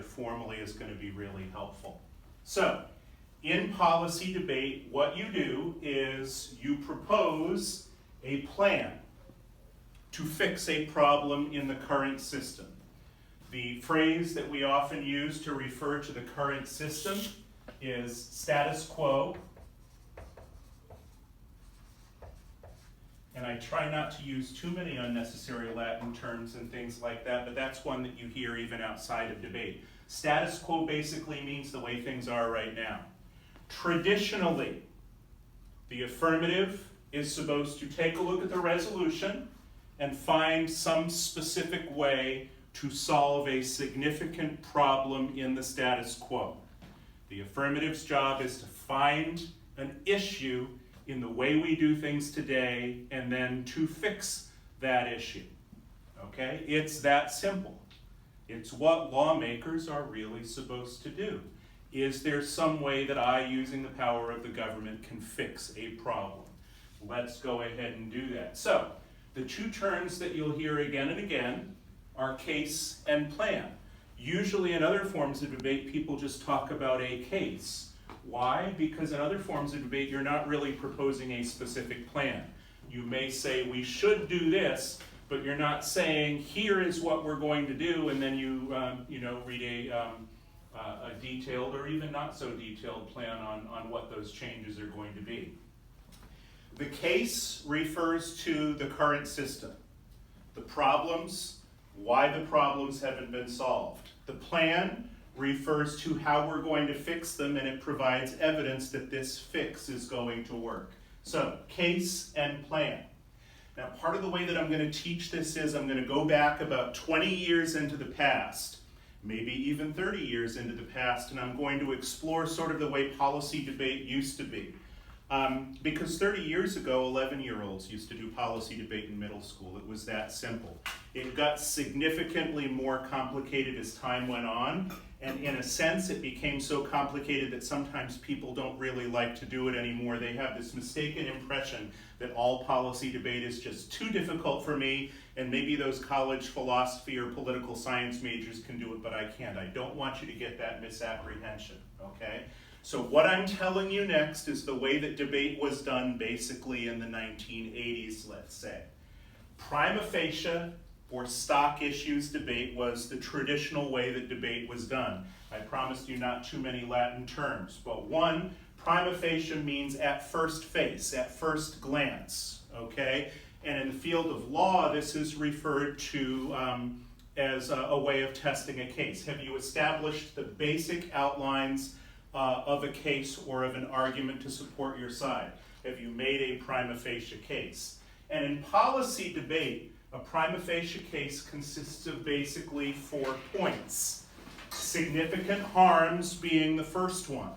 formally is going to be really helpful. So, in policy debate, what you do is you propose a plan to fix a problem in the current system. The phrase that we often use to refer to the current system is status quo. And I try not to use too many unnecessary Latin terms and things like that, but that's one that you hear even outside of debate. Status quo basically means the way things are right now. Traditionally, the affirmative is supposed to take a look at the resolution and find some specific way to solve a significant problem in the status quo. The affirmative's job is to find an issue in the way we do things today and then to fix that issue. Okay? It's that simple. It's what lawmakers are really supposed to do. Is there some way that I, using the power of the government, can fix a problem? Let's go ahead and do that. So, the two terms that you'll hear again and again are case and plan. Usually in other forms of debate, people just talk about a case. Why? Because in other forms of debate, you're not really proposing a specific plan. You may say, we should do this, but you're not saying, here is what we're going to do, and then you read a detailed or even not so detailed plan on what those changes are going to be. The case refers to the current system, the problems, why the problems haven't been solved. The plan refers to how we're going to fix them, and it provides evidence that this fix is going to work. So, case and plan. Now, part of the way that I'm going to teach this is I'm going to go back about 20 years into the past, maybe even 30 years into the past, and I'm going to explore sort of the way policy debate used to be. Because 30 years ago, 11-year-olds used to do policy debate in middle school. It was that simple. It got significantly more complicated as time went on, and in a sense, it became so complicated that sometimes people don't really like to do it anymore. They have this mistaken impression that all policy debate is just too difficult for me, and maybe those college philosophy or political science majors can do it, but I can't. I don't want you to get that misapprehension, okay? So what I'm telling you next is the way that debate was done basically in the 1980s, let's say. Prima facie or stock issues debate was the traditional way that debate was done. I promised you not too many Latin terms, but one, prima facie means at first face, at first glance, okay? And in the field of law, this is referred to as a way of testing a case. Have you established the basic outlines of a case or of an argument to support your side? Have you made a prima facie case? And in policy debate, a prima facie case consists of basically 4 points. Significant harms being the first one,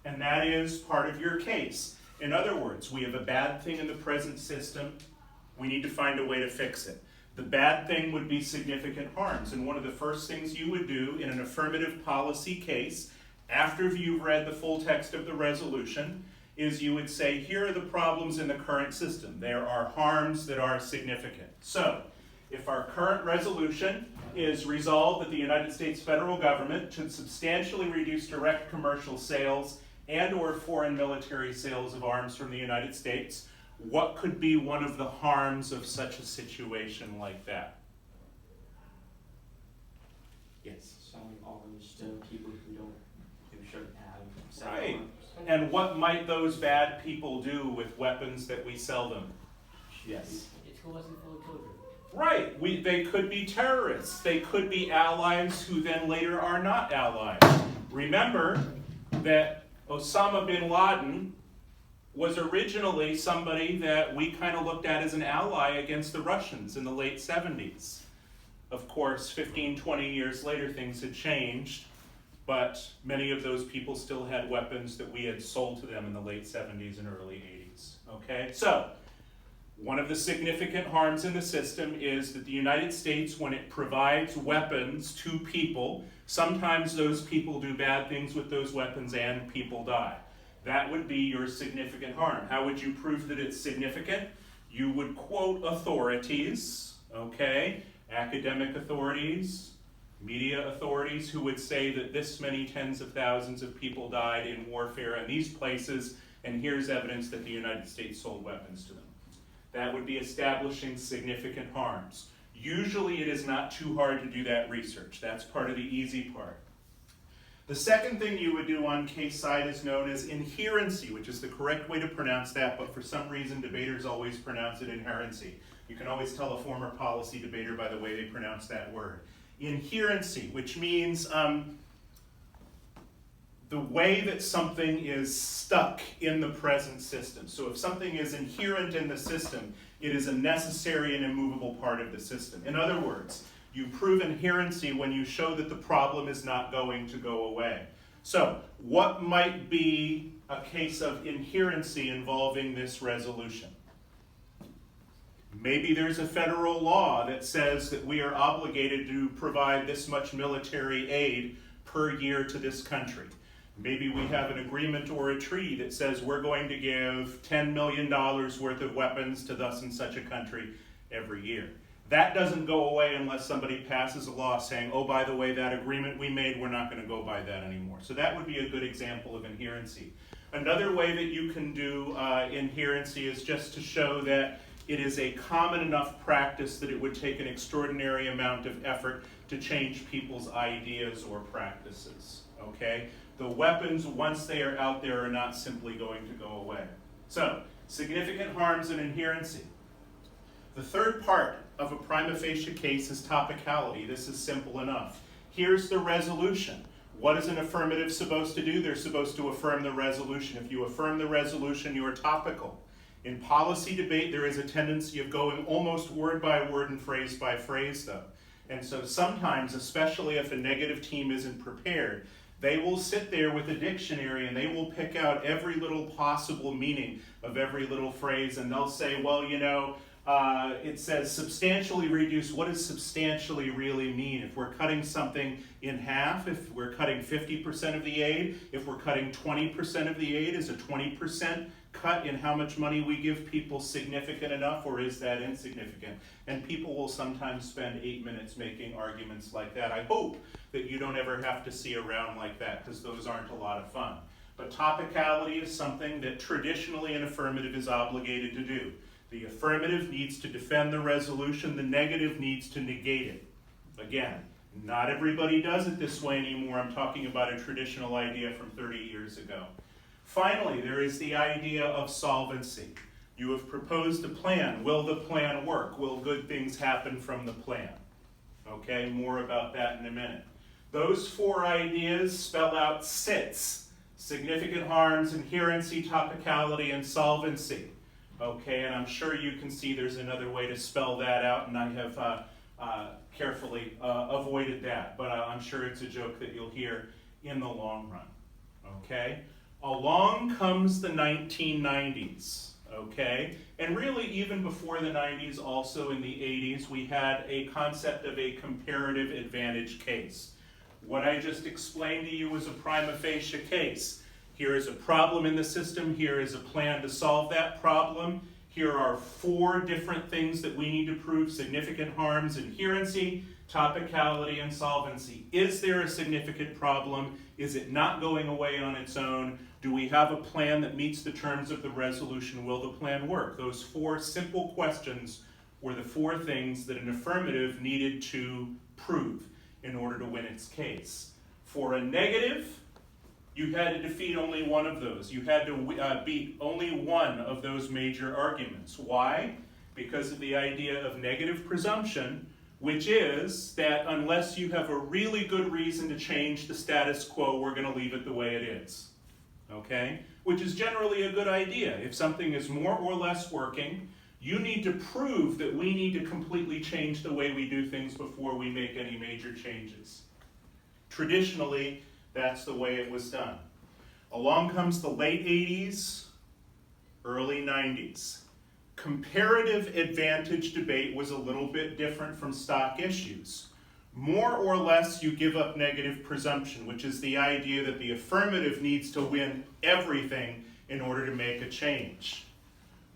and that is part of your case. In other words, we have a bad thing in the present system, we need to find a way to fix it. The bad thing would be significant harms, and one of the first things you would do in an affirmative policy case, after you've read the full text of the resolution, is you would say, here are the problems in the current system. There are harms that are significant. So, if our current resolution is resolved that the United States federal government should substantially reduce direct commercial sales and or foreign military sales of arms from the United States, what could be one of the harms of such a situation like that? Yes? Selling arms to people who shouldn't have. Right. Arms. And what might those bad people do with weapons that we sell them? Yes. It's causing full children. Right. They could be terrorists. They could be allies who then later are not allies. Remember that Osama bin Laden was originally somebody that we kind of looked at as an ally against the Russians in the late 70s. Of course, 15, 20 years later, things had changed. But many of those people still had weapons that we had sold to them in the late 70s and early 80s. Okay? So, one of the significant harms in the system is that the United States, when it provides weapons to people, sometimes those people do bad things with those weapons and people die. That would be your significant harm. How would you prove that it's significant? You would quote authorities, okay? Academic authorities, Media authorities who would say that this many tens of thousands of people died in warfare in these places, and here's evidence that the United States sold weapons to them. That would be establishing significant harms. Usually it is not too hard to do that research. That's part of the easy part. The second thing you would do on case side is known as inherency, which is the correct way to pronounce that, but for some reason debaters always pronounce it inherency. You can always tell a former policy debater by the way they pronounce that word. Inherency, which means the way that something is stuck in the present system. So if something is inherent in the system, it is a necessary and immovable part of the system. In other words, you prove inherency when you show that the problem is not going to go away. So what might be a case of inherency involving this resolution? Maybe there's a federal law that says that we are obligated to provide this much military aid per year to this country. Maybe we have an agreement or a treaty that says we're going to give $10 million worth of weapons to thus and such a country every year. That doesn't go away unless somebody passes a law saying, oh, by the way, that agreement we made, we're not going to go by that anymore. So that would be a good example of inherency. Another way that you can do inherency is just to show that it is a common enough practice that it would take an extraordinary amount of effort to change people's ideas or practices, okay? The weapons, once they are out there, are not simply going to go away. So, significant harms and inherency. The third part of a prima facie case is topicality. This is simple enough. Here's the resolution. What is an affirmative supposed to do? They're supposed to affirm the resolution. If you affirm the resolution, you are topical. In policy debate, there is a tendency of going almost word by word and phrase by phrase, though. And so sometimes, especially if a negative team isn't prepared, they will sit there with a dictionary and they will pick out every little possible meaning of every little phrase, and they'll say, well, you know, it says substantially reduce. What does substantially really mean? If we're cutting something in half, if we're cutting 50% of the aid, if we're cutting 20% of the aid, is a 20% cut in how much money we give people significant enough, or is that insignificant? And people will sometimes spend 8 minutes making arguments like that. I hope that you don't ever have to see a round like that, because those aren't a lot of fun. But topicality is something that traditionally an affirmative is obligated to do. The affirmative needs to defend the resolution, the negative needs to negate it. Again, not everybody does it this way anymore. I'm talking about a traditional idea from 30 years ago. Finally, there is the idea of solvency. You have proposed a plan. Will the plan work? Will good things happen from the plan? Okay, more about that in a minute. Those four ideas spell out SITs: significant harms, inherency, topicality, and solvency. Okay, and I'm sure you can see there's another way to spell that out, and I have carefully avoided that, but I'm sure it's a joke that you'll hear in the long run. Okay? Along comes the 1990s, okay? And really even before the 90s, also in the 80s, we had a concept of a comparative advantage case. What I just explained to you was a prima facie case. Here is a problem in the system, here is a plan to solve that problem. Here are four different things that we need to prove: significant harms, inherency, topicality, and solvency. Is there a significant problem? Is it not going away on its own? Do we have a plan that meets the terms of the resolution? Will the plan work? Those four simple questions were the four things that an affirmative needed to prove in order to win its case. For a negative, you had to defeat only one of those. You had to beat only one of those major arguments. Why? Because of the idea of negative presumption, which is that unless you have a really good reason to change the status quo, we're going to leave it the way it is. Okay? Which is generally a good idea. If something is more or less working, you need to prove that we need to completely change the way we do things before we make any major changes. Traditionally, that's the way it was done. Along comes the late 80s, early 90s. Comparative advantage debate was a little bit different from stock issues. More or less, you give up negative presumption, which is the idea that the affirmative needs to win everything in order to make a change.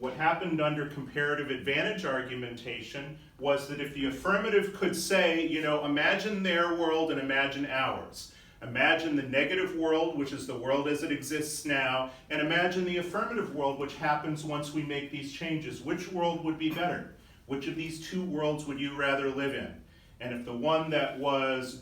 What happened under comparative advantage argumentation was that if the affirmative could say, you know, imagine their world and imagine ours. Imagine the negative world, which is the world as it exists now, and imagine the affirmative world, which happens once we make these changes. Which world would be better? Which of these two worlds would you rather live in? And if the one that was